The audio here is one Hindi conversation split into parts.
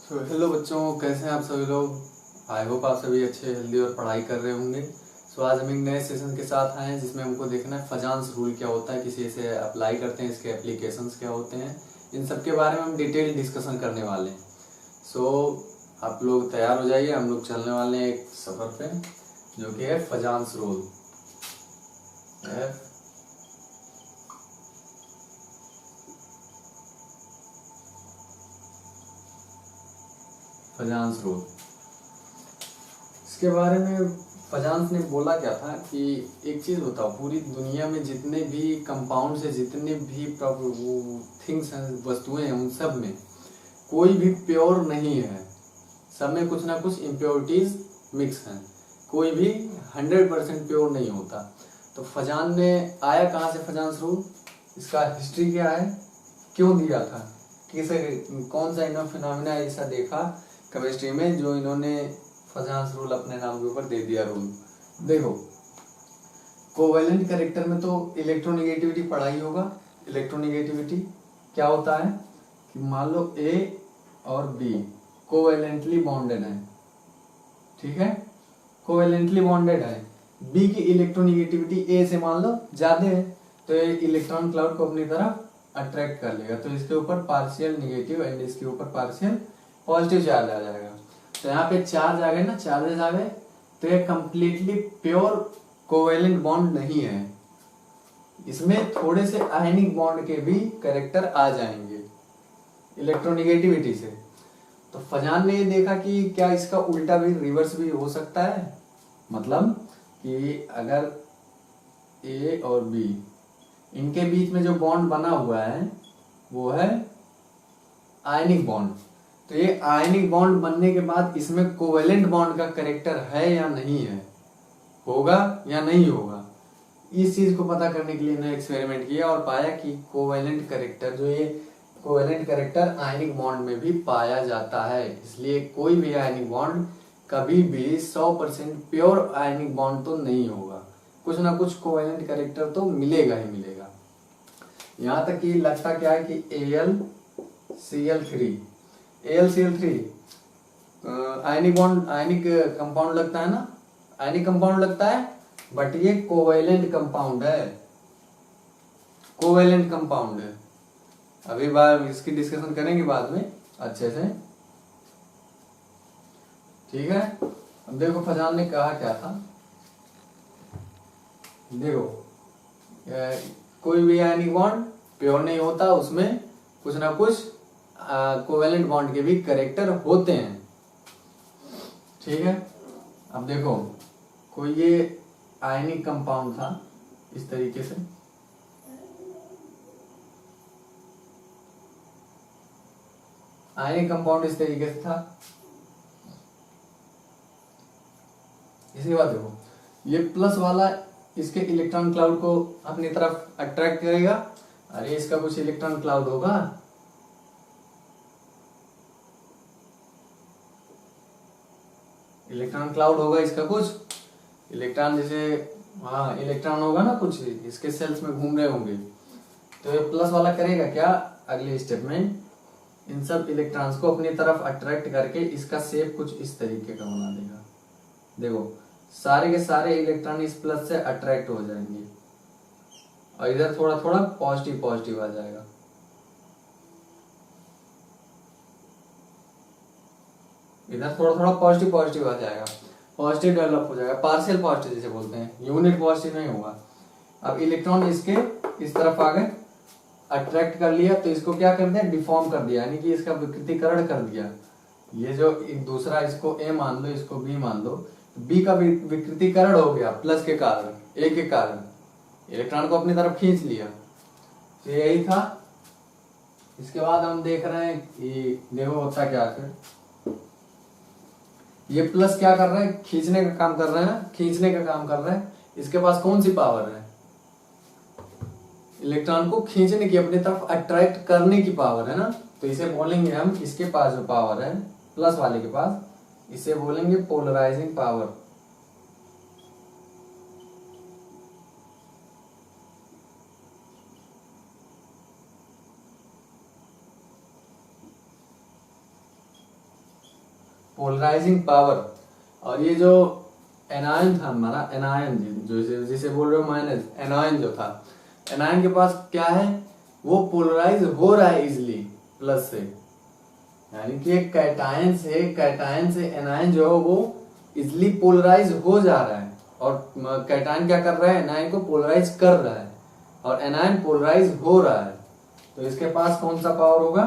तो हेलो बच्चों, कैसे हैं आप सभी लोग। आई होप आप सभी अच्छे हेल्दी और पढ़ाई कर रहे होंगे। सो आज हम एक नए सेशन के साथ आए हैं जिसमें हमको देखना है फजांस रूल क्या होता है, किसी से अप्लाई करते हैं, इसके एप्लीकेशंस क्या होते हैं, इन सब के बारे में हम डिटेल डिस्कशन करने वाले हैं। सो आप लोग तैयार हो जाइए, हम लोग चलने वाले हैं एक सफ़र पे जो कि है फजांस रूल। फजांस रूल, इसके बारे में फजांस ने बोला क्या था कि एक चीज़ बताओ, पूरी दुनिया में जितने भी कंपाउंड से जितने भी थिंग्स हैं, वस्तुएं हैं, उन सब में कोई भी प्योर नहीं है। सब में कुछ ना कुछ इम्प्योरिटीज मिक्स हैं, कोई भी 100% प्योर नहीं होता। तो फजान ने आया कहाँ से फजांस रूल, इसका हिस्ट्री क्या है, क्यों दिया था, किसे कौन सा इन्होंने फिनोमिना ऐसा देखा केमिस्ट्री में जो इन्होंने फजांस रूल अपने नाम के ऊपर दे दिया रूल। देखो, कोवेलेंट कैरेक्टर में तो इलेक्ट्रोनेगेटिविटी पढ़ा ही होगा। इलेक्ट्रोनेगेटिविटी क्या होता है कि मान लो ए और बी कोवेलेंटली बॉन्डेड है, ठीक है, कोवेलेंटली बॉन्डेड है। बी की इलेक्ट्रोनेगेटिविटी ए से मान लो ज्यादा है, तो ये इलेक्ट्रॉन क्लाउड को अपनी तरफ अट्रैक्ट कर लेगा, तो इसके ऊपर पार्शियल नेगेटिव एंड इसके ऊपर पार्शियल पॉजिटिव चार्ज आ जाएगा। तो यहाँ पे चार्ज आ गए ना, चार्जेस आ गए, तो ये कंप्लीटली प्योर कोवेलेंट बॉन्ड नहीं है, इसमें थोड़े से आयनिक बॉन्ड के भी कैरेक्टर आ जाएंगे इलेक्ट्रोनेगेटिविटी से। तो फजान ने ये देखा कि क्या इसका उल्टा भी, रिवर्स भी हो सकता है। मतलब कि अगर ए और बी इनके बीच में जो बॉन्ड बना हुआ है वो है आयनिक बॉन्ड, तो ये आयनिक बॉन्ड बनने के बाद इसमें कोवेलेंट बॉन्ड का कैरेक्टर है या नहीं है, होगा या नहीं होगा, इस चीज को पता करने के लिए इन्होंने एक्सपेरिमेंट किया और पाया कि कोवेलेंट कैरेक्टर, जो ये कोवेलेंट कैरेक्टर आयनिक बॉन्ड में भी पाया जाता है। इसलिए कोई भी आयनिक बॉन्ड कभी भी 100% प्योर आयनिक बॉन्ड तो नहीं होगा, कुछ ना कुछ कोवेलेंट कैरेक्टर तो मिलेगा ही मिलेगा। यहाँ तक कि लगता क्या है कि AlCl3 ionic bond, ionic compound लगता है ना, आयनिक कंपाउंड लगता है, बट ये कोवेलेंट कंपाउंड है, कोवेलेंट कंपाउंड है। अभी बार इसकी डिस्कशन करेंगे बाद में अच्छे से, ठीक है। अब देखो फजान ने कहा क्या था, देखो कोई भी आयनिक बॉन्ड प्योर नहीं होता, उसमें कुछ ना कुछ कोवेलेंट बॉन्ड के भी कैरेक्टर होते हैं, ठीक है। अब देखो, कोई ये आयनिक कंपाउंड था इस तरीके से, आयनिक कंपाउंड इस तरीके से था, इसी बात देखो, ये प्लस वाला इसके इलेक्ट्रॉन क्लाउड को अपनी तरफ अट्रैक्ट करेगा, अरे इसका कुछ इलेक्ट्रॉन क्लाउड होगा, इलेक्ट्रॉन क्लाउड होगा इसका कुछ, इलेक्ट्रॉन जैसे, हाँ इलेक्ट्रॉन होगा ना कुछ, इसके सेल्स में घूम रहे होंगे, तो ये प्लस वाला करेगा क्या, अगले स्टेप में इन सब इलेक्ट्रॉन्स को अपनी तरफ अट्रैक्ट करके इसका शेप कुछ इस तरीके का बना देगा। देखो सारे के सारे इलेक्ट्रॉन इस प्लस से अट्रैक्ट हो जाएंगे और इधर थोड़ा थोड़ा पॉजिटिव पॉजिटिव आ जाएगा, इधर थोड़ा थोड़ा पॉजिटिव पॉजिटिव आ जाएगा, पॉजिटिव डेवलप हो जाएगा, पार्शियल पॉजिटिव जिसे बोलते हैं, यूनिट पॉजिटिव नहीं होगा। अब इलेक्ट्रॉन इसके इस तरफ आ गए, अट्रैक्ट कर लिया, तो इसको क्या कर दिया, डिफॉर्म कर दिया, यानी कि इसका विकृतीकरण कर दिया। ये जो एक दूसरा, इसको ए मान लो, इसको बी मान लो, बी का विकृतीकरण हो गया प्लस के कारण, ए के कारण, इलेक्ट्रॉन को अपनी तरफ खींच लिया, तो यही था। इसके बाद हम देख रहे हैं कि देखो होता क्या, फिर ये प्लस क्या कर रहा है, खींचने का काम कर रहा है ना, खींचने का काम कर रहा है, इसके पास कौन सी पावर है, इलेक्ट्रॉन को खींचने की, अपनी तरफ अट्रैक्ट करने की पावर है ना, तो इसे बोलेंगे हम, इसके पास जो पावर है प्लस वाले के पास, इसे बोलेंगे पोलराइजिंग पावर। Polarising power. और ये जो एनायन था हमारा, एनायन जो जिसे बोल रहे हो माइनस, एनायन जो था, एनायन के पास क्या है, वो पोलराइज हो रहा है इजिली प्लस से, यानी कि एक कैटायन से एनायन जो है वो इजिली पोलराइज हो जा रहा है, और कैटायन क्या कर रहा है, एनायन को पोलराइज कर रहा है, और एनायन पोलराइज हो रहा है। तो इसके पास कौन सा पावर होगा,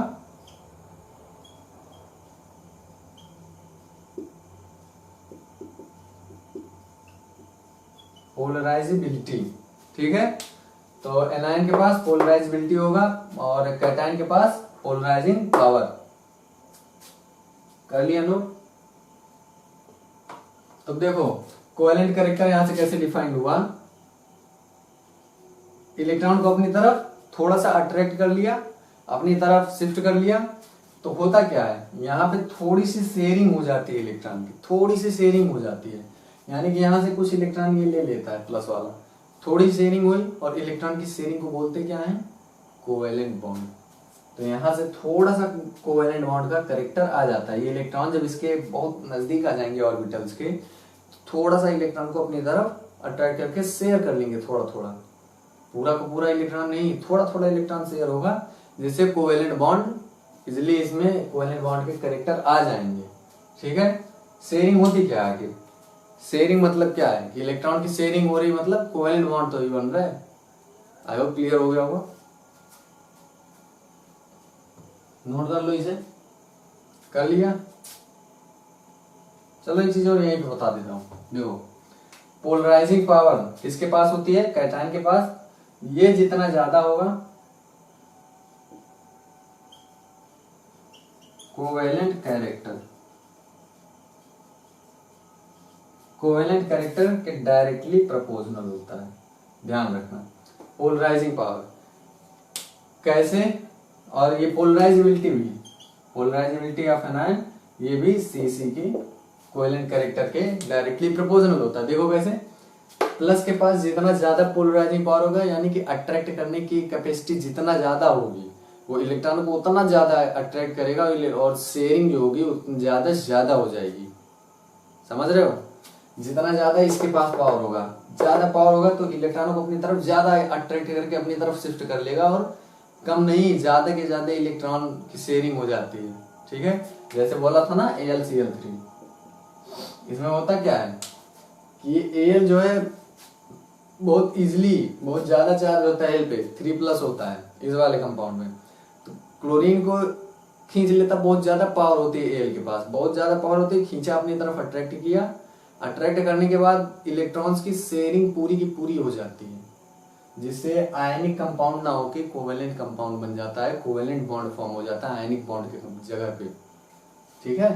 पोलराइजेबिलिटी। ठीक है, तो एनायन के पास पोलराइजेबिलिटी होगा और कैटायन के पास पोलराइजिंग पावर। कर लिया नोट। तो देखो कोवेलेंट कैरेक्टर यहां से कैसे डिफाइन हुआ, इलेक्ट्रॉन को अपनी तरफ थोड़ा सा अट्रैक्ट कर लिया, अपनी तरफ शिफ्ट कर लिया, तो होता क्या है, यहाँ पे थोड़ी सी शेयरिंग हो जाती है इलेक्ट्रॉन की, थोड़ी सी शेयरिंग हो जाती है, यानी कि यहाँ से कुछ इलेक्ट्रॉन ये ले लेता है प्लस वाला, थोड़ी शेयरिंग हुई, और इलेक्ट्रॉन की शेयरिंग को बोलते क्या है, कोवेलेंट बॉन्ड। तो यहाँ से थोड़ा सा कोवेलेंट बॉन्ड का कैरेक्टर आ जाता है। ये इलेक्ट्रॉन जब इसके बहुत नजदीक आ जाएंगे ऑर्बिटल्स के, थोड़ा सा इलेक्ट्रॉन को अपनी तरफ अट्रैक्ट करके शेयर कर लेंगे, थोड़ा थोड़ा, पूरा का पूरा इलेक्ट्रॉन नहीं, थोड़ा थोड़ा इलेक्ट्रॉन शेयर होगा, जिससे कोवेलेंट बॉन्ड इजिली इसमें कोवेलेंट बॉन्ड के कैरेक्टर आ जाएंगे। ठीक है, शेयरिंग होती क्या है आगे, शेयरिंग मतलब क्या है, इलेक्ट्रॉन की शेयरिंग हो रही, मतलब कोवेलेंट बॉन्ड तो ही बन रहा है। आई होप क्लियर हो गया होगा। नोट कर लो इसे, कर लिया। चलो एक चीज और यहीं पे बता देता हूं, देखो पोलराइजिंग पावर किसके पास होती है, कैटायन के पास। ये जितना ज्यादा होगा कोवेलेंट कैरेक्टर, कोवेलेंट कैरेक्टर के डायरेक्टली प्रोपोर्शनल होता है, ध्यान रखना। पोलराइजिंग पावर कैसे, और ये पोलराइजेबिलिटी भी, पोलराइजेबिलिटी ऑफ एनायन, ये भी सीसी की कोवेलेंट कैरेक्टर के डायरेक्टली प्रोपोर्शनल होता है। देखो कैसे, प्लस के पास जितना ज्यादा पोलराइजिंग पावर होगा, यानी कि अट्रैक्ट करने की कैपेसिटी जितना ज्यादा होगी, वो इलेक्ट्रॉन को उतना ज्यादा अट्रैक्ट करेगा, और शेयरिंग जो होगी उतनी ज्यादा से ज्यादा हो जाएगी। समझ रहे हो, जितना ज्यादा इसके पास पावर होगा, ज्यादा पावर होगा तो इलेक्ट्रॉनों को अपनी तरफ ज्यादा अट्रैक्ट करके अपनी तरफ शिफ्ट कर लेगा, और कम नहीं, ज्यादा के ज्यादा इलेक्ट्रॉन की शेयरिंग हो जाती है। ठीक है, जैसे बोला था ना AlCl3, इसमें होता क्या है कि Al जो है बहुत इजिली, बहुत ज्यादा चार्ज होता है L पे, 3+ होता है इस वाले कंपाउंड में, तो क्लोरीन को खींच लेता, बहुत ज्यादा पावर होती है Al के पास, बहुत ज्यादा पावर होती है, खींचा अपनी तरफ, अट्रैक्ट किया, अट्रैक्ट करने के बाद इलेक्ट्रॉन्स की शेयरिंग पूरी की पूरी हो जाती है, जिससे आयनिक कंपाउंड ना होके कोवेलेंट कंपाउंड बन जाता है, कोवेलेंट बॉन्ड फॉर्म हो जाता है आयनिक बॉन्ड के जगह पे। ठीक है,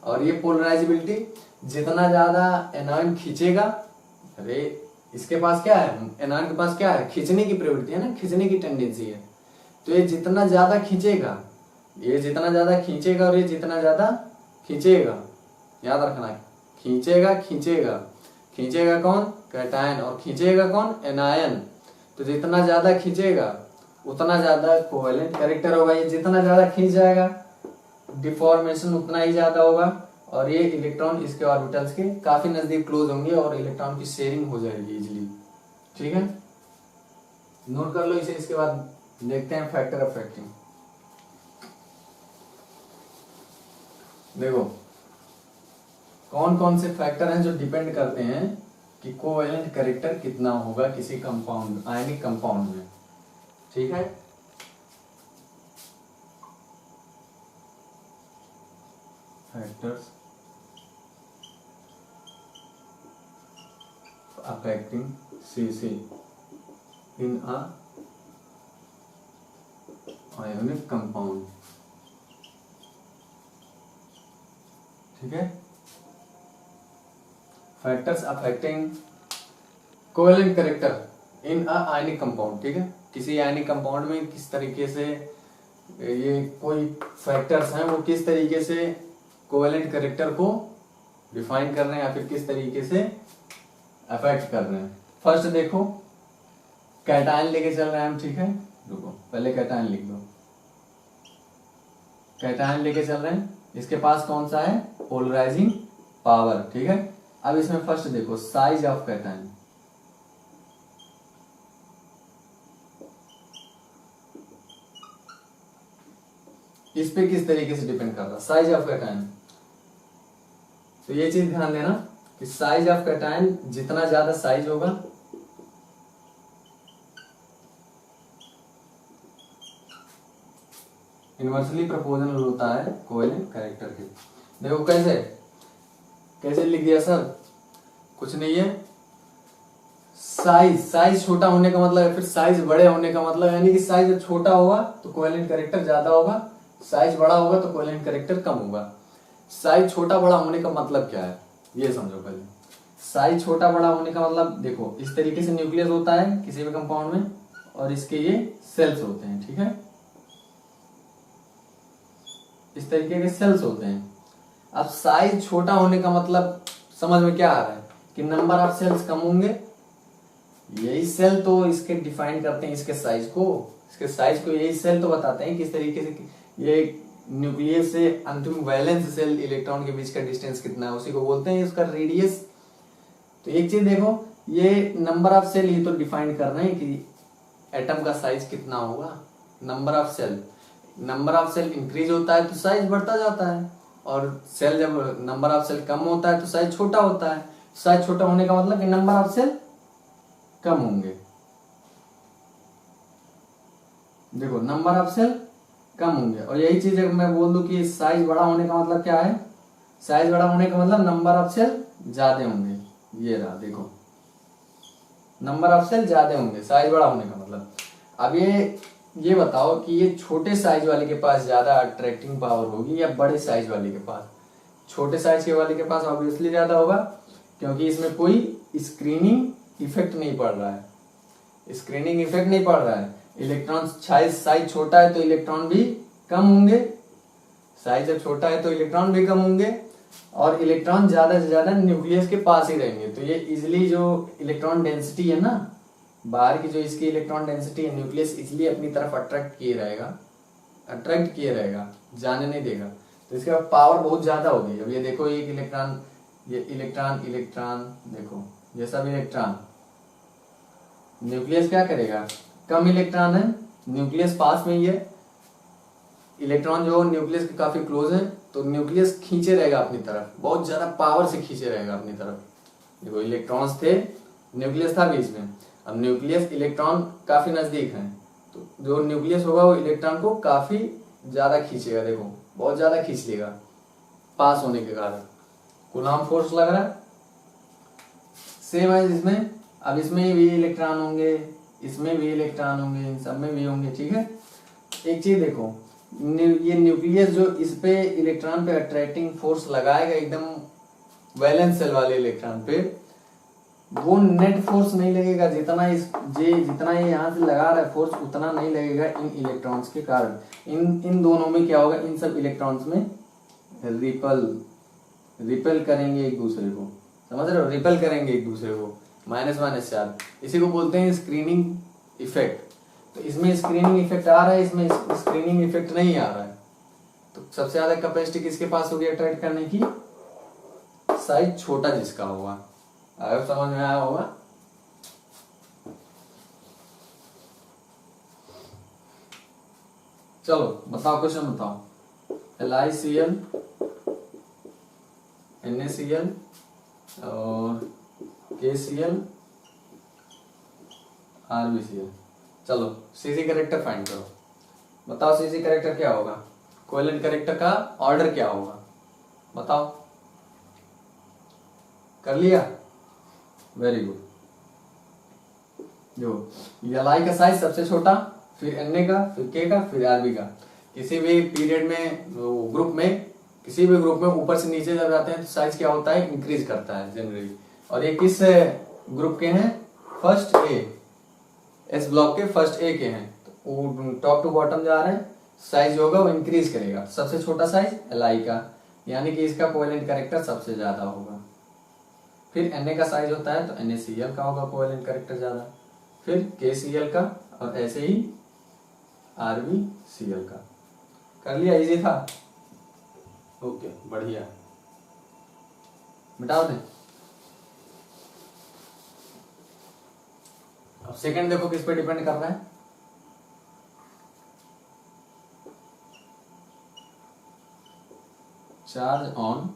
और ये पोलराइजेबिलिटी, जितना ज्यादा एनायन खींचेगा, अरे इसके पास क्या है, एनायन के पास क्या है, खींचने की प्रवृत्ति है ना, खींचने की टेंडेंसी है, तो ये जितना ज्यादा खींचेगा, ये जितना ज्यादा खींचेगा और ये जितना ज्यादा खींचेगा, याद रखना, खींचेगा खींचेगा खींचेगा कौन, कैटायन, और खींचेगा कौन, एनायन। तो जितना ज्यादा खींचेगा उतना ज्यादा कोवेलेंट कैरेक्टर होगा, ये जितना ज्यादा खींच जाएगा डिफॉर्मेशन उतना ही ज्यादा होगा, और ये इलेक्ट्रॉन इसके ऑर्बिटल्स के काफी नजदीक क्लोज होंगे, और इलेक्ट्रॉन की शेयरिंग हो जाएगी इजीली। ठीक है, नोट कर लो इसे। इसके बाद देखते हैं फैक्टर अफेक्टिंग। देखो कौन कौन से फैक्टर हैं जो डिपेंड करते हैं कि कोवेलेंट कैरेक्टर कितना होगा किसी कंपाउंड, आयनिक कंपाउंड में। ठीक है, फैक्टर्स अफेक्टिंग CC इन अ आयोनिक कंपाउंड। ठीक है, factors affecting covalent character in a ionic compound. ठीक है, किसी आयनिक कंपाउंड में किस तरीके से ये कोई फैक्टर्स हैं, वो किस तरीके से कोवेलेंट कैरेक्टर को डिफाइन कर रहे हैं, या फिर किस तरीके से अफेक्ट कर रहे हैं। फर्स्ट देखो, कैटायन लेके चल रहे हैं हम। ठीक है, रुको पहले कैटायन लिख दो। कैटायन लेके चल रहे हैं, इसके पास कौन सा है, पोलराइजिंग पावर, ठीक है। अब इसमें फर्स्ट देखो साइज ऑफ कैटायन, इस पे किस तरीके से डिपेंड कर रहा है, साइज ऑफ कैटायन। तो ये चीज ध्यान देना कि साइज ऑफ कैटायन, जितना ज्यादा साइज होगा इनवर्सली प्रोपोर्शनल होता है कोवेलेंट कैरेक्टर के। देखो कैसे कैसे लिख दिया सर, कुछ नहीं है, साइज छोटा होने का मतलब है, फिर साइज बड़े होने का मतलब यानी कि साइज जब छोटा होगा तो कोवेलेंट कैरेक्टर ज्यादा होगा, साइज बड़ा होगा तो कोवेलेंट कैरेक्टर कम होगा। साइज छोटा बड़ा होने का मतलब क्या है ये समझो पहले। साइज छोटा बड़ा होने का मतलब देखो इस तरीके से न्यूक्लियस होता है किसी भी कंपाउंड में और इसके ये सेल्स होते हैं, ठीक है, इस तरीके के सेल्स होते हैं। अब साइज छोटा होने का मतलब समझ में क्या आ रहा है कि नंबर ऑफ सेल्स कम होंगे, यही सेल तो इसके डिफाइन करते हैं इसके साइज को यही सेल तो बताते हैं किस तरीके से ये न्यूक्लियस से अंतिम वैलेंस सेल इलेक्ट्रॉन के बीच का डिस्टेंस कितना है, उसी को बोलते हैं इसका रेडियस। तो एक चीज देखो, ये नंबर ऑफ सेल ये तो डिफाइन कर रहे हैं कि एटम का साइज कितना होगा, नंबर ऑफ सेल इंक्रीज होता है तो साइज बढ़ता जाता है, और सेल जब नंबर ऑफ सेल कम होता है तो साइज छोटा होता है। साइज छोटा होने का मतलब कि नंबर ऑफ सेल कम होंगे, देखो नंबर ऑफ सेल कम होंगे। और यही चीज मैं बोल दूं कि साइज बड़ा होने का मतलब क्या है, साइज बड़ा होने का मतलब नंबर ऑफ सेल ज्यादा होंगे, ये रहा देखो नंबर ऑफ सेल ज्यादा होंगे, साइज बड़ा होने का मतलब। अब ये बताओ कि ये छोटे साइज वाले के पास ज्यादा अट्रैक्टिंग पावर होगी या बड़े साइज वाले के पास। छोटे साइज के वाले के पास ऑब्वियसली ज्यादा होगा, क्योंकि इसमें कोई स्क्रीनिंग इफेक्ट नहीं पड़ रहा है, स्क्रीनिंग इफेक्ट नहीं पड़ रहा है। इलेक्ट्रॉन साइज छोटा है तो इलेक्ट्रॉन भी कम होंगे, साइज जब छोटा है तो इलेक्ट्रॉन भी कम होंगे, और इलेक्ट्रॉन ज्यादा से ज्यादा न्यूक्लियस के पास ही रहेंगे। तो ये इजिली जो इलेक्ट्रॉन डेंसिटी है ना, बाहर की जो इसकी इलेक्ट्रॉन डेंसिटी है, न्यूक्लियस इसलिए अपनी तरफ अट्रैक्ट किए रहेगा, जाने नहीं देगा। तो इसके बाद पावर बहुत ज्यादा होगी। अब ये देखो एक इलेक्ट्रॉन, ये इलेक्ट्रॉन देखो, ये सब इलेक्ट्रॉन, न्यूक्लियस क्या करेगा, कम इलेक्ट्रॉन है, न्यूक्लियस पास में ही है, इलेक्ट्रॉन जो न्यूक्लियस के काफी क्लोज है, तो न्यूक्लियस खींचे रहेगा अपनी तरफ, बहुत ज्यादा पावर से खींचे रहेगा अपनी तरफ। देखो इलेक्ट्रॉन्स थे, न्यूक्लियस था बीच में, अब न्यूक्लियस इलेक्ट्रॉन काफी नजदीक है, तो जो न्यूक्लियस होगा वो इलेक्ट्रॉन को काफी ज्यादा खींचेगा, देखो बहुत ज्यादा खींच लेगा पास होने के कारण। कूलॉम फोर्स लग रहा है, सेम है जिसमें। अब इसमें भी इलेक्ट्रॉन होंगे, इसमें भी इलेक्ट्रॉन होंगे, इन सब में भी होंगे, ठीक है। एक चीज देखो, ये न्यूक्लियस जो इस पे इलेक्ट्रॉन पे अट्रैक्टिंग फोर्स लगाएगा एकदम वैलेंस सेल वाले इलेक्ट्रॉन पे, वो नेट फोर्स नहीं लगेगा, जितना ये यहाँ से लगा रहा है फोर्स उतना नहीं लगेगा इन इलेक्ट्रॉन्स के कारण। इन दोनों में क्या होगा, इन सब इलेक्ट्रॉन्स में रिपेल करेंगे एक दूसरे को, समझ रहे हो, रिपेल करेंगे एक दूसरे को, माइनस माइनस चार्ज। इसी को बोलते हैं स्क्रीनिंग इफेक्ट। तो इसमें स्क्रीनिंग इफेक्ट आ रहा है, इसमें स्क्रीनिंग इफेक्ट नहीं आ रहा है। तो सबसे ज्यादा कैपेसिटी किसके पास होगी अट्रैक्ट करने की, साइज छोटा जिसका होगा। अगर समझ में आया होगा। चलो बताओ, क्वेश्चन बताओ। LiCl, NaCl और KCl, RbCl। चलो सीसी कैरेक्टर फाइंड करो, बताओ सीसी कैरेक्टर क्या होगा, कोवेलेंट कैरेक्टर का ऑर्डर क्या होगा, बताओ। कर लिया, वेरी गुड। जो Li का साइज सबसे छोटा, फिर Na का, फिर K का, फिर Rb का। किसी भी पीरियड में ग्रुप में, किसी भी ग्रुप में ऊपर से नीचे जब जाते हैं तो साइज क्या होता है, इंक्रीज करता है जनरली। और ये किस ग्रुप के हैं, फर्स्ट ए, एस ब्लॉक के फर्स्ट ए के हैं, तो टॉप टू बॉटम जा रहे हैं, साइज होगा वो इंक्रीज करेगा। सबसे छोटा साइज Li का, यानी कि इसका कोवेलेंट कैरेक्टर सबसे ज्यादा होगा। फिर Na का साइज होता है तो NaCl का होगा कोवेलेंट कैरेक्टर ज्यादा, फिर KCl का, और ऐसे ही RbCl का। कर लिया, इजी था, ओके बढ़िया, मिटाओ दे। अब सेकंड देखो किस पे डिपेंड कर रहा है, चार्ज ऑन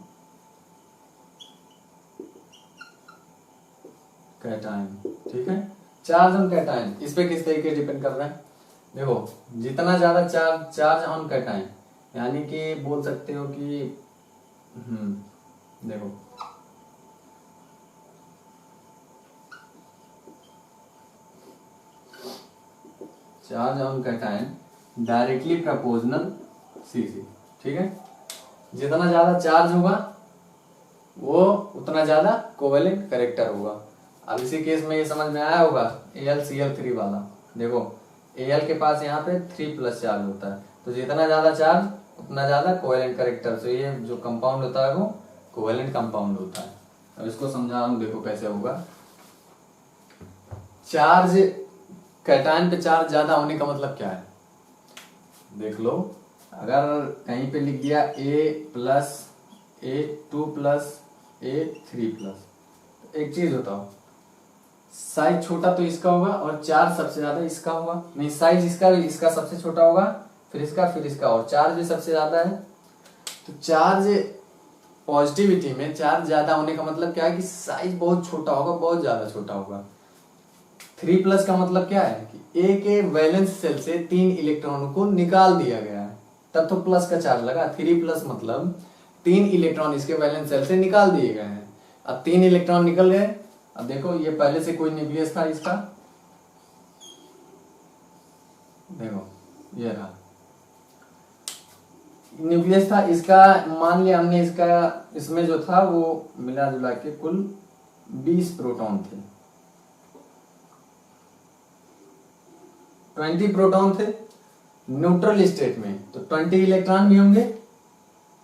कैटायन। ठीक है, चार्ज ऑन कैटायन इस पे किस तरीके से डिपेंड कर रहा है। देखो जितना ज्यादा चार्ज ऑन कैटायन, यानी कि बोल सकते हो कि देखो charge on cation directly proportional CC. ठीक है, जितना ज्यादा चार्ज होगा वो उतना ज्यादा कोवेलेंट कैरेक्टर होगा। अब इसी केस में ये समझ में आया होगा AlCl3 वाला। देखो Al के पास यहाँ पे 3+ चार्ज होता है, तो जितना ज्यादा चार्ज उतना ज्यादा कोवेलेंट कैरेक्टर। तो ये जो कंपाउंड होता है वो कोवेलेंट कंपाउंड होता है। अब इसको समझा रहा हूं, देखो कैसे होगा। चार्ज कैटायन पे चार्ज ज्यादा होने का मतलब क्या है, देख लो। अगर कहीं पे लिख दिया A+, A2+, A3+, एक चीज बताओ, साइज छोटा तो इसका होगा और चार्ज सबसे ज्यादा इसका होगा। नहीं, साइज इसका सबसे छोटा होगा, फिर इसका, और चार्ज भी सबसे ज्यादा है। तो चार्ज पॉजिटिविटी में चार्ज ज्यादा होने का मतलब क्या है कि साइज बहुत छोटा होगा, बहुत ज्यादा छोटा होगा। 3+ का मतलब क्या है कि A के वैलेंस सेल से 3 इलेक्ट्रॉनों को निकाल दिया गया है, तब तो प्लस का चार्ज लगा। 3+ मतलब 3 इलेक्ट्रॉन इसके वैलेंस सेल से निकाल दिए गए हैं। अब 3 इलेक्ट्रॉन निकल गए। अब देखो ये पहले से कोई न्यूक्लियस था इसका, देखो ये रहा न्यूक्लियस था इसका। मान लिया हमने इसमें जो था वो मिला जुला के कुल 20 प्रोटॉन थे, 20 प्रोटॉन थे न्यूट्रल स्टेट में, तो 20 इलेक्ट्रॉन भी होंगे,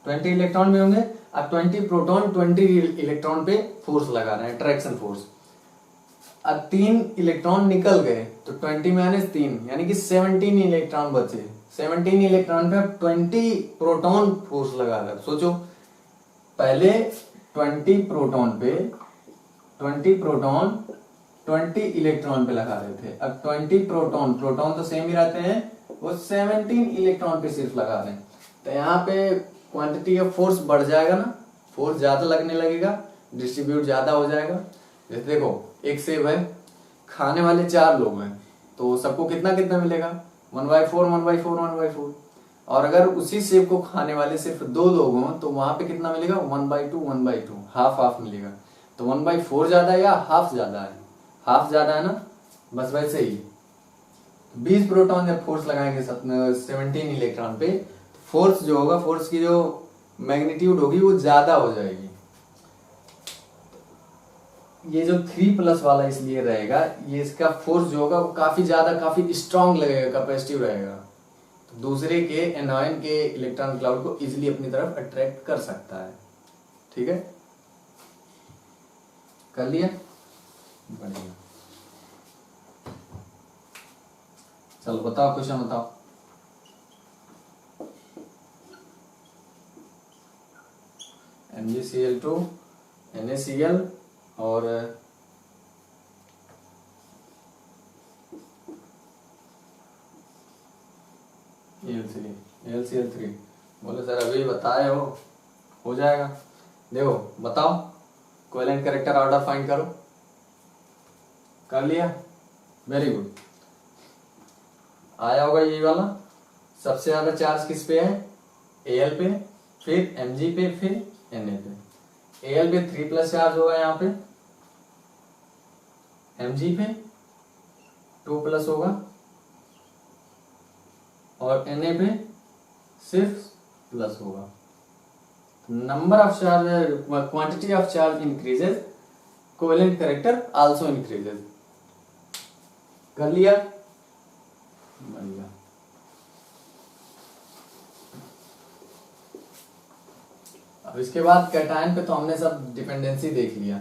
20 इलेक्ट्रॉन भी होंगे। अब 20 प्रोटॉन 20 इलेक्ट्रॉन पे फोर्स लगा रहे हैं, अट्रैक्शन फोर्स। अब 3 इलेक्ट्रॉन निकल गए, तो 20 - 3 यानी कि 17 इलेक्ट्रॉन बचे। 17 इलेक्ट्रॉन पे 20 प्रोटॉन फोर्स लगा रहे हैं। सोचो पहले 20 प्रोटॉन 20 इलेक्ट्रॉन पे लगा रहे थे, अब 20 प्रोटॉन तो सेम ही रहते हैं, वो 17 इलेक्ट्रॉन पे सिर्फ लगा रहे हैं। तो यहाँ पे क्वांटिटी ऑफ फोर्स बढ़ जाएगा ना, फोर्स ज्यादा लगने लगेगा, डिस्ट्रीब्यूट ज्यादा हो जाएगा। जैसे देखो एक सेब है, खाने वाले 4 लोग हैं, तो सबको कितना कितना मिलेगा, 1/4 1/4 1/4। और अगर उसी सेब को खाने वाले सिर्फ 2 लोग हों तो वहां पे कितना मिलेगा, 1/2 1/2, हाफ हाफ मिलेगा। तो 1/4 ज्यादा है या हाफ ज्यादा है, हाफ ज्यादा है ना। बस वैसे ही 20 प्रोटॉन जब फोर्स लगाएंगे 17 इलेक्ट्रॉन पे, फोर्स जो होगा, फोर्स की जो मैग्नीट्यूड होगी वो ज्यादा हो जाएगी। ये जो 3+ वाला इसलिए रहेगा, ये इसका फोर्स जो होगा वो काफी ज्यादा, काफी स्ट्रांग लगेगा, कैपेसिटिव रहेगा, तो दूसरे के एनॉयन के इलेक्ट्रॉन क्लाउड को इजिली अपनी तरफ अट्रैक्ट कर सकता है। ठीक है, कर लिया, बढ़िया। चलो बताओ, क्वेश्चन बताओ। MgCl2 NaCl और AlCl3 बोले सर अभी बताए हो जाएगा। देखो बताओ, कोवेलेंट कैरेक्टर ऑर्डर फाइंड करो। कर लिया, वेरी गुड। आया होगा यही वाला, सबसे ज्यादा चार्ज किस पे है, Al पे, फिर Mg पे, फिर Na पे। Al पे 3+ चार्ज होगा, यहाँ पे Mg पे 2+ होगा, और Na पे सिर्फ प्लस होगा। Number of charge, quantity of charge increases, covalent character also increases. कर लिया, बढ़िया। अब इसके बाद कैटायन पे तो हमने सब डिपेंडेंसी देख लिया।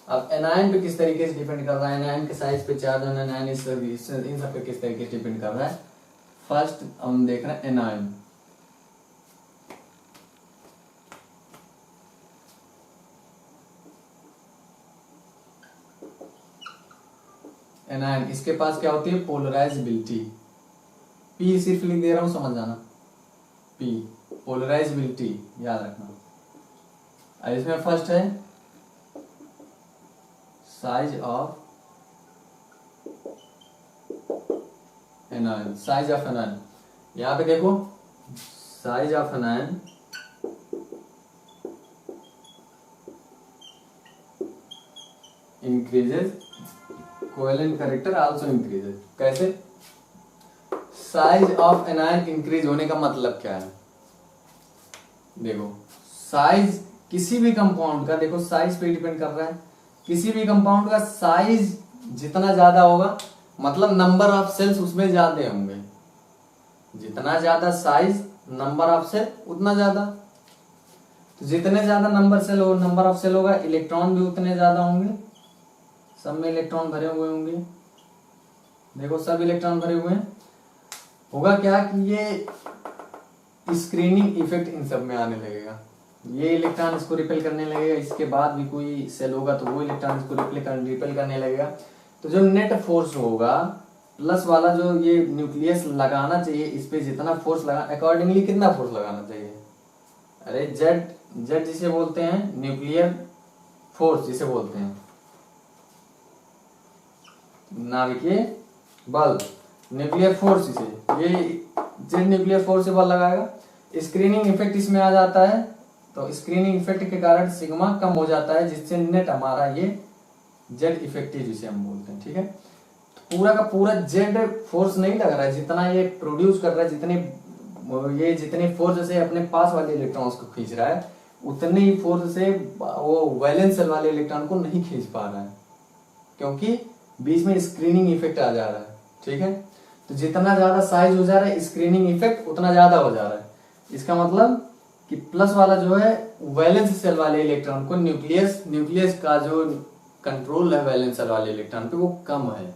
अब एनायन पे किस तरीके से डिपेंड कर रहा है, एनायन के साइज पे, चार्ज ऑन एनायन, इन सब पे किस तरीके से डिपेंड कर रहा है। फर्स्ट हम देख रहे हैं एनायन। एनायन, इसके पास क्या होती है, पोलराइजेबिलिटी। पी सिर्फ लिख दे रहा हूं, समझ जाना, पी पोलराइजेबिलिटी याद रखना। और इसमें फर्स्ट है size of anion, size of anion, यहां पे देखो size of anion increases, covalent character also increases. कैसे? साइज ऑफ एनायन इंक्रीज होने का मतलब क्या है, देखो साइज किसी भी कंपाउंड का, देखो साइज पे डिपेंड कर रहा है, किसी भी कंपाउंड का साइज जितना ज्यादा होगा मतलब नंबर ऑफ सेल्स उसमें ज्यादा होंगे, जितना ज्यादा साइज नंबर ऑफ सेल उतना ज्यादा, तो जितने ज्यादा नंबर ऑफ सेल होगा इलेक्ट्रॉन भी उतने ज्यादा होंगे, सब में इलेक्ट्रॉन भरे हुए होंगे, देखो सब इलेक्ट्रॉन भरे हुए हैं। होगा क्या कि ये स्क्रीनिंग इफेक्ट इन सब में आने लगेगा, ये इलेक्ट्रॉन इसको रिपेल करने लगेगा, इसके बाद भी कोई सेल होगा तो वो इलेक्ट्रॉन इसको रिपेल करने लगेगा। तो जो नेट फोर्स होगा प्लस वाला, जो ये न्यूक्लियस लगाना चाहिए इस पे जितना फोर्स लगा, अकॉर्डिंगली कितना फोर्स लगाना चाहिए, अरे जेड जिसे बोलते हैं न्यूक्लियर फोर्स जिसे बोलते हैं, नाभिकीय बल, न्यूक्लियर फोर्स, इसे ये जेड न्यूक्लियर फोर्स से बल लगाएगा। स्क्रीनिंग इफेक्ट इसमें आ जाता है, तो स्क्रीनिंग इफेक्ट के कारण सिग्मा कम हो जाता है, जिससे नेट हमारा ये जेड इफेक्टिव जिसे हम बोलते हैं, ठीक है। तो पूरा का पूरा जेड फोर्स नहीं लग रहा है, जितना ये प्रोड्यूस कर रहा है, जितने फोर्स से अपने पास वाले इलेक्ट्रॉन्स को खींच रहा है, उतने ही फोर्स से वो वैलेंस सेल वाले इलेक्ट्रॉन को नहीं खींच पा रहा है, क्योंकि बीच में स्क्रीनिंग इफेक्ट आ जा रहा है, ठीक है। तो जितना ज्यादा साइज हो जा रहा है स्क्रीनिंग इफेक्ट उतना ज्यादा हो जा रहा है। इसका मतलब कि प्लस वाला जो है वैलेंस सेल वाले इलेक्ट्रॉन को न्यूक्लियस का जो कंट्रोल है वैलेंस सेल वाले इलेक्ट्रॉन पे वो कम है।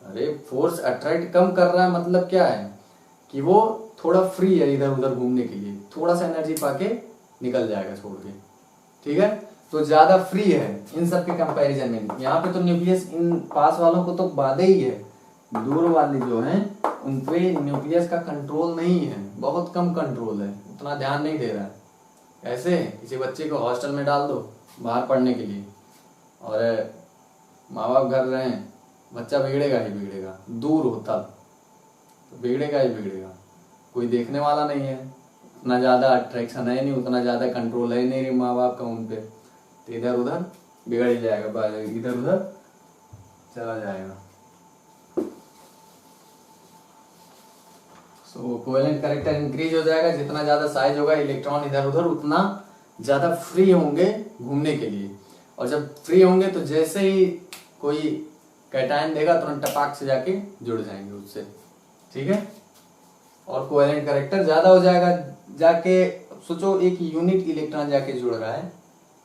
अरे फोर्स अट्रैक्ट कम कर रहा है मतलब क्या है कि वो थोड़ा फ्री है इधर उधर घूमने के लिए, थोड़ा सा एनर्जी पाके निकल जाएगा छोड़ के, ठीक है। तो ज्यादा फ्री है इन सब के कंपैरिजन में। यहाँ पे तो न्यूक्लियस इन पास वालों को तो बाधे ही है, दूर वाले जो हैं उन पे न्यूक्लियस का कंट्रोल नहीं है, बहुत कम कंट्रोल है, उतना ध्यान नहीं दे रहा है। ऐसे किसी बच्चे को हॉस्टल में डाल दो बाहर पढ़ने के लिए, और माँ बाप घर रहे हैं, बच्चा बिगड़ेगा ही बिगड़ेगा, दूर हो तब तो बिगड़ेगा ही बिगड़ेगा, कोई देखने वाला नहीं है, उतना ज्यादा अट्रैक्शन है नहीं, उतना ज्यादा कंट्रोल है नहीं माँ बाप का उन पे, तो इधर उधर बिगड़ ही जाएगा, इधर उधर चला जाएगा। सो कोवेलेंट कैरेक्टर इंक्रीज हो जाएगा, जितना ज्यादा साइज होगा इलेक्ट्रॉन इधर उधर उतना ज्यादा फ्री होंगे घूमने के लिए, और जब फ्री होंगे तो जैसे ही कोई कैटायन देगा तुरंत टपाक से जाके जुड़ जाएंगे उससे, ठीक है। और कोवेलेंट कैरेक्टर ज्यादा हो जाएगा, जाके सोचो एक यूनिट इलेक्ट्रॉन जाके जुड़ रहा है,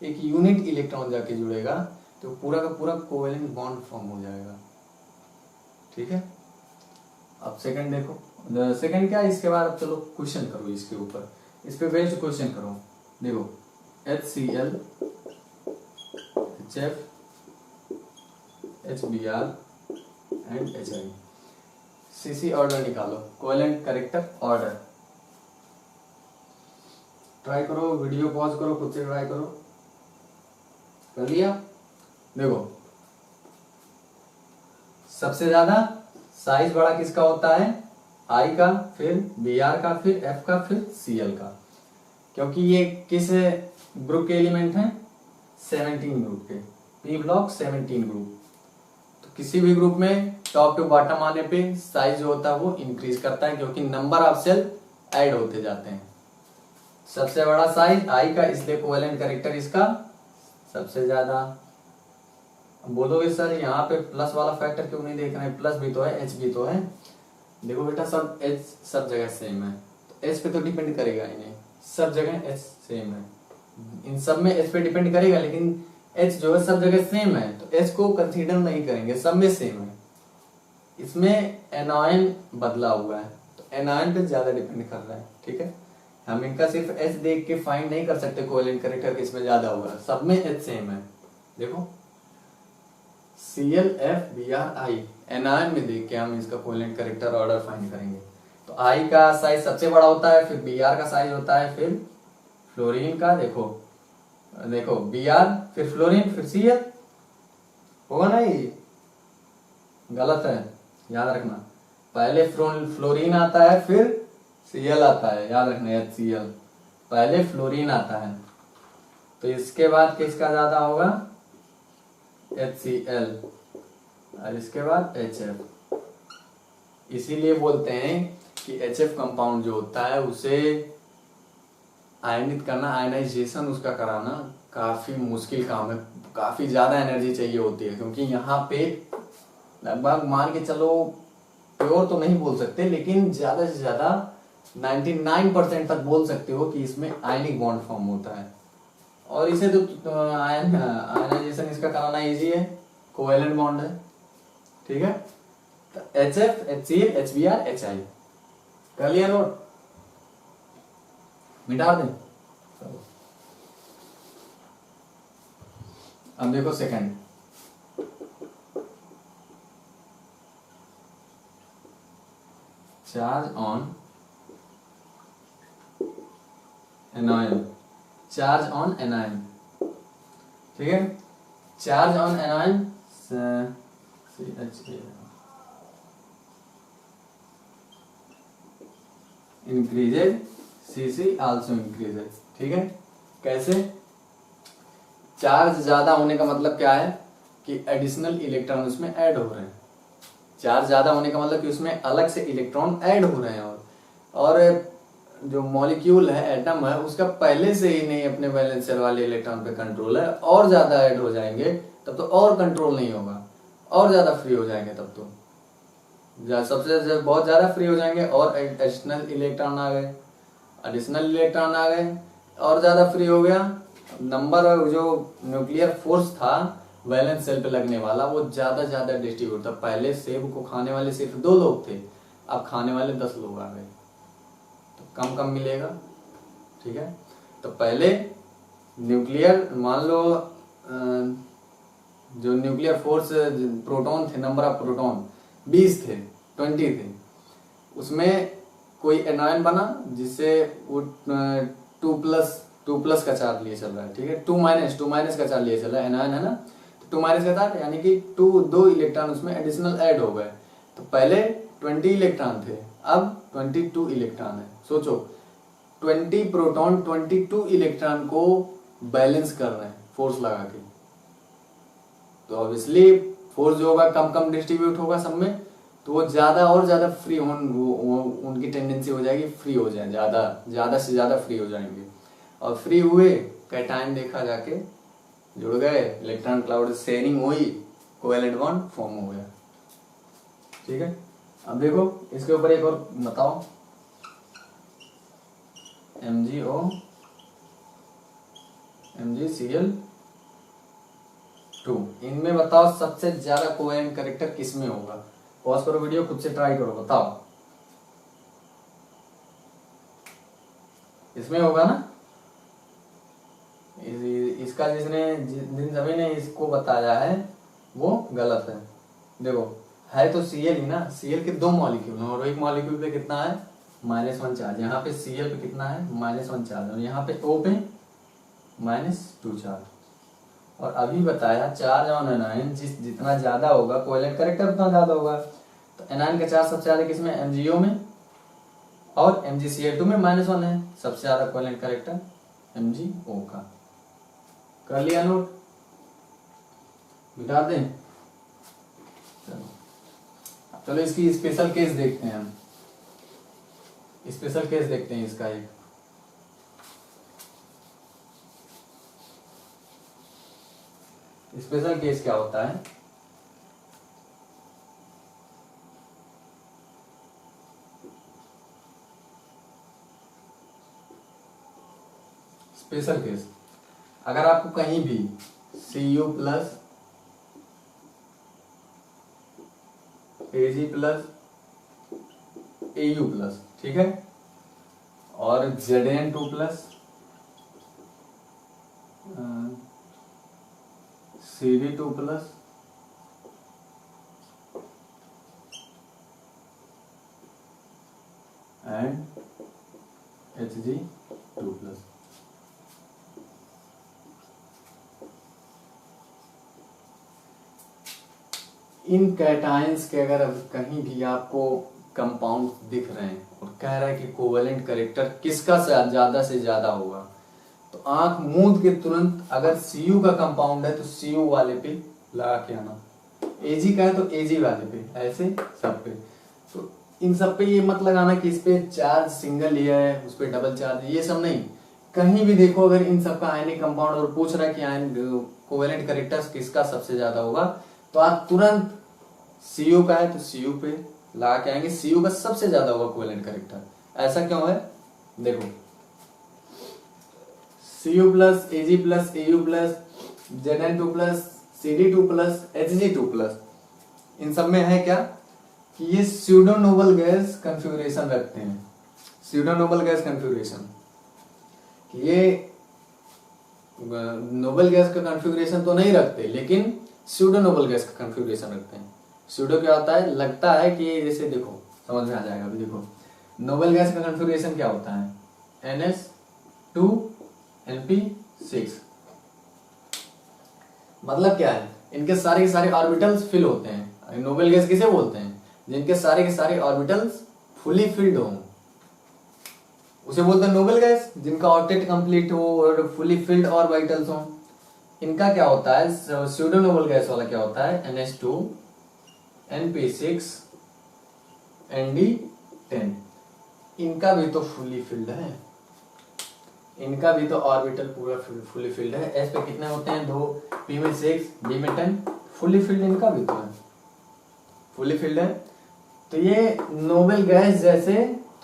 एक यूनिट इलेक्ट्रॉन जाके जुड़ेगा तो पूरा का पूरा कोवेलेंट बॉन्ड फॉर्म हो जाएगा, ठीक है। अब सेकंड देखो, सेकंड क्या है इसके बाद, अब चलो क्वेश्चन करो इसके ऊपर, इस पे बेस्ड क्वेश्चन करो। देखो HCl HF HBr and HI, CC order निकालो, कोवेलेंट कैरेक्टर ऑर्डर। ट्राई करो, वीडियो पॉज करो, खुद से ट्राई करो, कर लिया। देखो सबसे ज्यादा साइज बड़ा किसका होता है, I का, फिर Br का, फिर F का, फिर Cl का, क्योंकि ये किस ग्रुप के एलिमेंट हैं, 17 ग्रुप के, P ब्लॉक 17 ग्रुप। तो किसी भी ग्रुप में टॉप टू बॉटम आने पे साइज जो होता है वो इंक्रीज करता है, क्योंकि नंबर ऑफ सेल ऐड होते जाते हैं। सबसे बड़ा साइज I का, इसलिए कोवेलेंट कैरेक्टर इसका सबसे ज्यादा। बोलोगे सर यहाँ पे प्लस वाला फैक्टर क्यों नहीं देख रहे हैं, प्लस भी तो है, H भी तो है। देखो बेटा सब H सब जगह सेम है, तो H पे तो डिपेंड करेगा ही नहीं, सब जगह H सेम है, इन सब में H पे डिपेंड करेगा, लेकिन H जो है सब जगह सेम है तो H को कंसीडर नहीं करेंगे, सब में सेम है। इसमें एनायन बदला हुआ है तो एनायन पे ज्यादा डिपेंड कर रहा है, ठीक है। हम इनका सिर्फ H देख के फाइंड नहीं कर सकते कोवेलेंट कैरेक्टर किसमें ज्यादा होगा, सब में H सेम है। देखो ClFBrI एनायन में देख के हम इसका कोवेलेंट कैरेक्टर ऑर्डर फाइंड करेंगे। तो I का साइज सबसे बड़ा होता है, फिर Br का साइज होता है, फिर फ्लोरीन का देखो Br, फिर फ्लोरीन, फिर Cl होगा ना। ये गलत है, याद रखना। पहले फ्लोरीन आता है, फिर Cl आता है, याद रखना HCl। पहले फ्लोरीन आता है, तो इसके बाद किसका ज्यादा होगा HCl, और इसके बाद HF। इसीलिए बोलते हैं कि HF कंपाउंड जो होता है उसे आयनित करना, आयनाइजेशन उसका कराना काफी मुश्किल काम है, काफी ज्यादा एनर्जी चाहिए होती है। क्योंकि यहाँ पे लगभग मान के चलो, प्योर तो नहीं बोल सकते, लेकिन ज्यादा से ज्यादा 99% तक बोल सकते हो कि इसमें आयनिक बॉन्ड फॉर्म होता है। और इसे तो आयनाइजेशन इसका कराना इजी है, कोवेलेंट बॉन्ड है, ठीक है। तो HF, HCl, HBr, HI कर लिया नोट, मिटा दें। अब देखो second, charge on anion, charge on anion, ठीक है। Charge on anion increases, Cc also increases, ठीक है। कैसे? चार्ज ज्यादा होने का मतलब क्या है कि एडिशनल इलेक्ट्रॉन उसमें ऐड हो रहे हैं। चार्ज ज्यादा होने का मतलब कि उसमें अलग से इलेक्ट्रॉन ऐड हो रहे हैं, और जो मॉलिक्यूल है, एटम है, उसका पहले से ही नहीं अपने वैलेंस शेल वाले इलेक्ट्रॉन पे कंट्रोल है, और ज्यादा ऐड हो जाएंगे तब तो और कंट्रोल नहीं होगा, और ज्यादा फ्री हो जाएंगे तब तो सबसे बहुत ज्यादा फ्री हो जाएंगे, और एडिशनल इलेक्ट्रॉन आ गए, और ज्यादा फ्री हो गया। नंबर जो न्यूक्लियर फोर्स था वैलेंस शेल पे लगने वाला, वो ज्यादा डिस्ट्रीब्यूट था। पहले सेब को खाने वाले सिर्फ 2 लोग थे, अब खाने वाले 10 लोग आ गए, तो कम मिलेगा, ठीक है। तो पहले न्यूक्लियर, मान लो जो न्यूक्लियर फोर्स प्रोटॉन थे, नंबर ऑफ प्रोटॉन 20 थे, 20 थे, उसमें कोई एनायन बना जिससे वो 2 प्लस का चार्ज लिए चल रहा है, ठीक है। 2 माइनस का चार्ज लिए चल रहा है, एनायन है ना, तो 2 माइनस का चार्ज, यानी कि 2 इलेक्ट्रॉन उसमें एडिशनल ऐड हो गए। तो पहले 20 इलेक्ट्रॉन थे, अब 22 इलेक्ट्रॉन है। सोचो 20 प्रोटॉन 22 इलेक्ट्रॉन को बैलेंस कर रहे हैं फोर्स लगा के, तो ऑब्वियसली फोर्स जो होगा कम डिस्ट्रीब्यूट होगा सब में, तो वो ज्यादा और ज्यादा फ्री उनकी टेंडेंसी हो जाएगी फ्री हो जाए, ज्यादा से ज्यादा फ्री हो जाएंगे, और फ्री हुए कैटायन देखा जाके जुड़ गए, इलेक्ट्रॉन क्लाउड शेयरिंग हुई, कोवेलेंट बॉन्ड फॉर्म हो गया, ठीक है। अब देखो इसके ऊपर एक और बताओ, MgO MgCl2, इनमें बताओ सबसे ज्यादा कोवेलेंट कैरेक्टर किसमें होगा। पॉज करो वीडियो, खुद से ट्राई करो, बताओ। इसमें होगा ना, इसका जिन सभी ने इसको बताया है वो गलत है। देखो है तो Cl ही ना, Cl के 2 मॉलिक्यूल हैं, और एक मॉलिक्यूल पे कितना है -1 चार्ज, यहाँ पे Cl पे कितना है -1 चार्ज, और यहाँ पे O पे -2 चार्ज। और अभी बताया चार्ज ऑन एनायन जितना ज्यादा होगा कोवेलेंट कैरेक्टर उतना ज्यादा होगा। तो एनायन का चार्ज सबसे ज्यादा किसमें, MgO में, और MgCl2 में -1 है, सबसे ज्यादा कोवेलेंट कैरेक्टर MgO का। कर लिया नोट, मिटा दें। चलो इसकी स्पेशल केस देखते हैं हम, स्पेशल केस देखते हैं इसका। एक स्पेशल केस क्या होता है, स्पेशल केस, अगर आपको कहीं भी Cu plus Ag plus Au plus, ठीक है, और Zn2 plus Cd2 plus and Hg2+। In cations के अगर कहीं भी आपको कंपाउंड दिख रहे हैं और कह रहा है कि कोवेलेंट कैरेक्टर किसका ज्यादा से ज्यादा होगा, तो आंख मूंद के तुरंत अगर Cu का कंपाउंड है तो Cu वाले पे लगा के आना, Ag का है तो Ag वाले पे, ऐसे सब पे। तो इन सब पे ये मत लगाना कि इस पे चार्ज सिंगल ही है उस पे डबल चार्ज है, ये सब नहीं। कहीं भी देखो अगर इन सब का आयनिक कंपाउंड और पूछ रहा है कि आयन कोवेलेंट कैरेक्टर्स किसका सबसे ज्यादा होगा, तो आप तुरंत Cu का है तो Cu पे लगा के आएंगे, Cu का सबसे ज्यादा होगा कोवेलेंट कैरेक्टर। ऐसा क्यों है, देखो Cu plus Ag plus Au plus Zn2 plus Cd2 plus Hg2 plus, इन सब में है क्या कि ये स्यूडो नोबल गैस कॉन्फ़िगरेशन रखते हैं। स्यूडो नोबल गैस कॉन्फ़िगरेशन, ये नोबल गैस का कॉन्फ़िगरेशन तो नहीं रखते लेकिन स्यूडो नोबल गैस का कॉन्फ़िगरेशन रखते हैं। स्यूडो क्या होता है, लगता है कि जैसे देखो समझ में आ जाएगा। अभी देखो नोबल गैस का कॉन्फ़िगरेशन क्या होता है, NH2 NP6, मतलब क्या है, इनके सारे के सारे ऑर्बिटल्स फिल होते हैं। नोबल गैस किसे बोलते हैं, जिनके सारे के सारे ऑर्बिटल्स फुली फिल्ड हों, उसे बोलते हैं नोबल गैस। जिनका ऑक्टेट कंप्लीट हो और फुली फिल्ड ऑर्बिटल्स हो, इनका क्या होता है, स्यूडो नोबल गैस वाला क्या होता है, NH2 NP6 ND10। इनका भी तो फुली फिल्ड है, इनका भी तो ऑर्बिटल पूरा फुली फिल्ड है। एस पे कितने होते हैं, 2, पी में 6, डी में 10, फुली फिल्ड इनका भी तो है, फुली फिल्ड है। तो ये नोबल गैस जैसे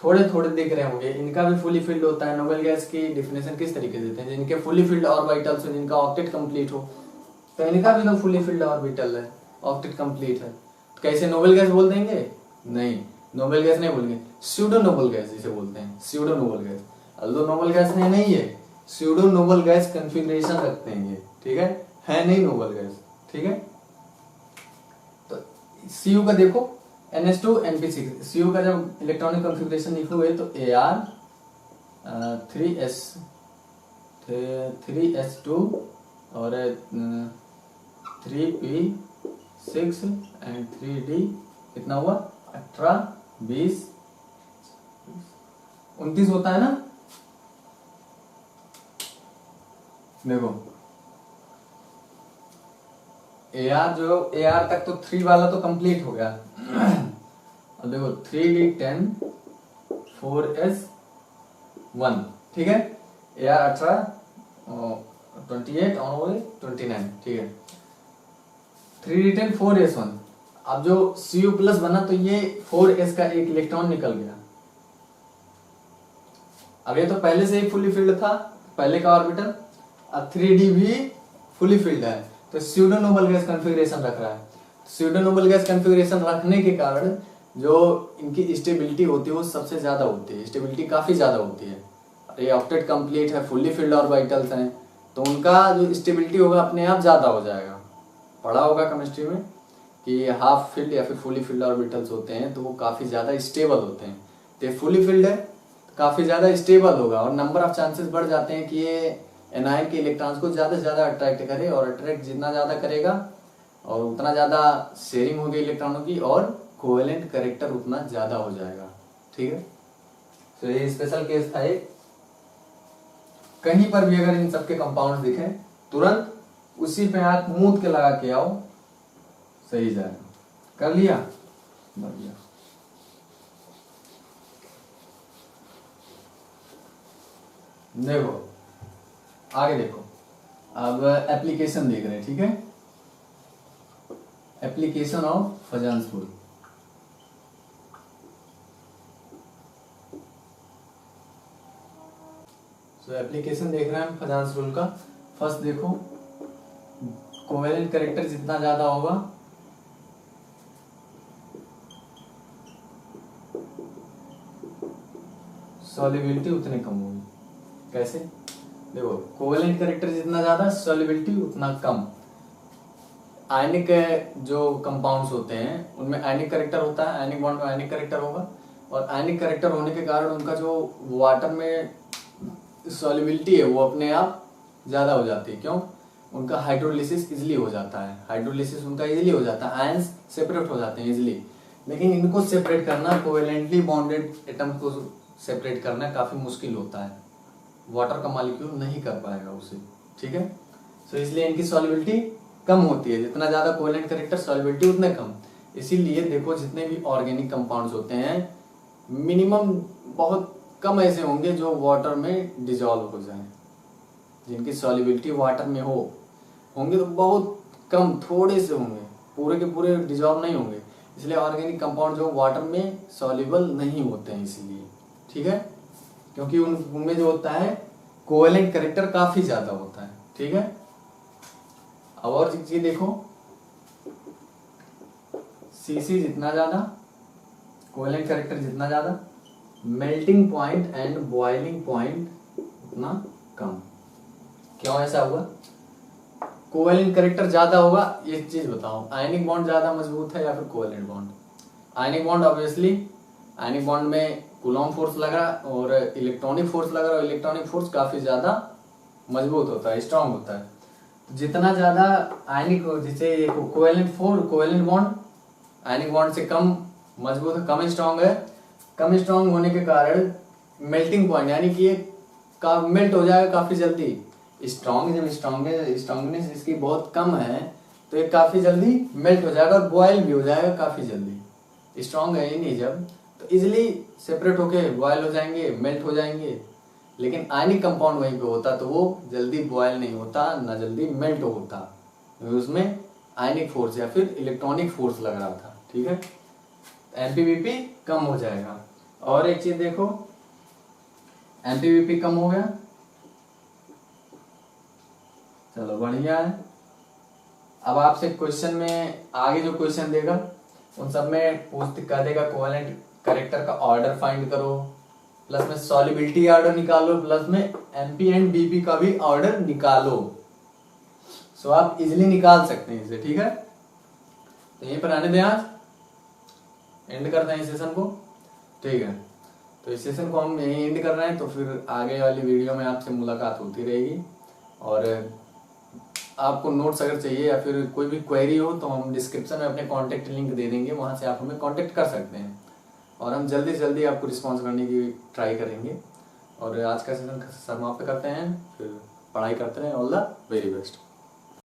थोड़े थोड़े दिख रहे होंगे, इनका भी फुली फिल्ड होता है। नोबल गैस की डिफिनेशन किस तरीके से देते हैं, जिनके फुली फिल्ड ऑर्बिटल्स हो, जिनका ऑक्टेट कंप्लीट हो, तो इनका भी तो फुली फिल्ड ऑर्बिटल है, ऑक्टेट कंप्लीट है। तो कैसे नोबल गैस बोल देंगे, नहीं नोबल गैस नहीं बोलेंगे, स्यूडो नोबल गैस जिसे बोलते हैं, pseudo noble gas. Although noble gas नहीं है, स्यूडो नोबल गैस कॉन्फ़िगरेशन रखते हैं ये, ठीक है नहीं नोबल गैस, ठीक है। तो Cu का देखो NH2 NP6, Cu का जब इलेक्ट्रॉनिक कॉन्फ़िगरेशन लिखोगे तो Ar 3s2 और 3p6 एंड 3d, कितना हुआ 18 20 29 होता है ना। देखो Ar तक तो 3 वाला तो कंप्लीट हो गया। अब देखो 3d10 4s1, ठीक है। Ar 18 28 और 29, ठीक है। 3d10 4s1, अब जो Cu प्लस बना तो ये 4s का एक इलेक्ट्रॉन निकल गया। अब ये तो पहले से ही फुली फिल्ड था, पहले का ऑर्बिटल, अब 3d भी फुली फिल्ड है, तो स्यूडो नोबल गैस कॉन्फ़िगरेशन रख रहा है। स्यूडो नोबल गैस कॉन्फ़िगरेशन रखने के कारण जो इनकी स्टेबिलिटी होती है वो सबसे ज्यादा होती है, स्टेबिलिटी काफी ज्यादा होती है। ये ऑक्टेट कंप्लीट है, फुली फिल्ड ऑर्बिटल्स हैं, तो उनका जो स्टेबिलिटी होगा अपने आप ज्यादा हो जाएगा। पढ़ा होगा केमिस्ट्री में कि हाफ फिल्ड या फिर फुली फिल्ड ऑर्बिटल्स होते हैं तो वो काफी ज्यादा स्टेबल होते हैं। तो फुली फिल्ड है काफी ज्यादा स्टेबल होगा और नंबर ऑफ चांसेस बढ़ जाते हैं कि ये एनायन के इलेक्ट्रॉन्स को ज्यादा से ज्यादा अट्रैक्ट करे, और अट्रैक्ट जितना ज्यादा करेगा और उतना ज्यादा शेयरिंग होगी इलेक्ट्रॉनों की, और कोवेलेंट कैरेक्टर उतना ज्यादा हो जाएगा, ठीक है। तो ये स्पेशल केस था एक। कहीं पर भी अगर इन सबके कंपाउंड्स दिखें तुरंत उसी पे आंख मूंद के लगा के आओ, सही जाएगा। कर लिया, बढ़िया। देखो आगे देखो, अब एप्लीकेशन देख रहे हैं, ठीक है। एप्लीकेशन ऑफ फजांस फूल। तो एप्लीकेशन देख रहे हैं हम फजांस रूल का। फर्स्ट देखो, कोवेलेंट कैरेक्टर जितना ज्यादा होगा सॉल्युबिलिटी उतनी कम होगी। कैसे, देखो कोवेलेंट कैरेक्टर जितना ज्यादा सॉल्युबिलिटी उतना कम। आयनिक जो कंपाउंड्स होते हैं उनमें आयनिक कैरेक्टर होता है, आयनिक बॉन्ड में आयनिक कैरेक्टर होगा, और आयनिक करेक्टर होने के कारण उनका जो वाटर में सॉल्युबिलिटी है वो अपने आप ज़्यादा हो जाती है। क्यों? उनका हाइड्रोलिसिस इजिली हो जाता है, हाइड्रोलिसिस उनका इजिली हो जाता है, आयंस सेपरेट हो जाते हैं इजिली। लेकिन इनको सेपरेट करना, कोवेलेंटली बॉन्डेड एटम को सेपरेट करना काफ़ी मुश्किल होता है, वाटर का मॉलिक्यूल नहीं कर पाएगा उसे। ठीक है, सो इसलिए इनकी सॉल्युबिलिटी कम होती है, जितना ज़्यादा कोवेलेंट करेक्टर सॉल्युबिलिटी उतने कम। इसीलिए देखो जितने भी ऑर्गेनिक कंपाउंड्स होते हैं मिनिमम बहुत कम ऐसे होंगे जो वाटर में डिजॉल्व हो जाएं, जिनकी सॉल्युबिलिटी वाटर में होंगे तो बहुत कम, थोड़े से होंगे, पूरे के पूरे डिजॉल्व नहीं होंगे। इसलिए ऑर्गेनिक कंपाउंड जो वाटर में सॉल्युबल नहीं होते हैं इसीलिए। ठीक है, क्योंकि उनमें जो होता है कोवेलेंट करेक्टर काफी ज्यादा होता है। ठीक है, अब और चीज देखो, सीसी जितना ज्यादा, कोवेलेंट करेक्टर जितना ज्यादा, melting point and boiling point उतना कम। क्यों ऐसा हुआ? कोवेलेंट करेक्टर ज्यादा होगा, ये चीज बताओ, आयनिक बॉन्ड ज्यादा मजबूत है या फिर covalent bond? Ionic bond obviously, ionic bond में कूलॉम फोर्स लग रहा है और इलेक्ट्रॉनिक फोर्स लग रहा है, इलेक्ट्रॉनिक फोर्स काफी ज्यादा मजबूत होता है, स्ट्रांग होता है। तो जितना ज्यादा आयनिक, जैसे कोवेलेंट बॉन्ड आयनिक बॉन्ड से कम मजबूत है, कम स्ट्रांग है, कम स्ट्रांग होने के कारण मेल्टिंग पॉइंट यानी कि ये मेल्ट हो जाएगा काफी जल्दी। स्ट्रांग जब स्ट्रांगनेस इसकी बहुत कम है तो ये काफी जल्दी मेल्ट हो जाएगा और बॉयल भी हो जाएगा काफी जल्दी। स्ट्रांग है ही नहीं जब, तो इजिली सेपरेट होके बॉयल हो जाएंगे, मेल्ट हो जाएंगे। लेकिन आयनिक कंपाउंड वहीं पे होता तो वो जल्दी बॉयल नहीं होता, ना जल्दी मेल्ट होता, क्योंकि उसमें आयनिक फोर्स या फिर इलेक्ट्रॉनिक फोर्स लग रहा था। ठीक है, एमपीवीपी कम हो जाएगा। और एक चीज देखो, एमपीवीपी कम हो गया, चलो बढ़िया है। अब आपसे क्वेश्चन में आगे जो क्वेश्चन देगा उन सब में कह देगा कोवेलेंट करेक्टर का ऑर्डर फाइंड करो, प्लस में सॉल्युबिलिटी ऑर्डर निकालो, प्लस में एमपी एंड बीपी का भी ऑर्डर निकालो। सो आप इजिली निकाल सकते हैं इसे। ठीक है, तो यहीं पर आने दें, आज एंड करते हैं इस सेशन को। ठीक है, तो इस सेशन को हम यहीं एंड कर रहे हैं, तो फिर आगे वाली वीडियो में आपसे मुलाकात होती रहेगी। और आपको नोट्स अगर चाहिए या फिर कोई भी क्वेरी हो तो हम डिस्क्रिप्शन में अपने कॉन्टेक्ट लिंक दे देंगे, वहां से आप हमें कॉन्टेक्ट कर सकते हैं और हम जल्दी से जल्दी आपको रिस्पॉन्स करने की ट्राई करेंगे। और आज का सेशन समाप्त करते हैं, फिर पढ़ाई करते रहें। All the very best.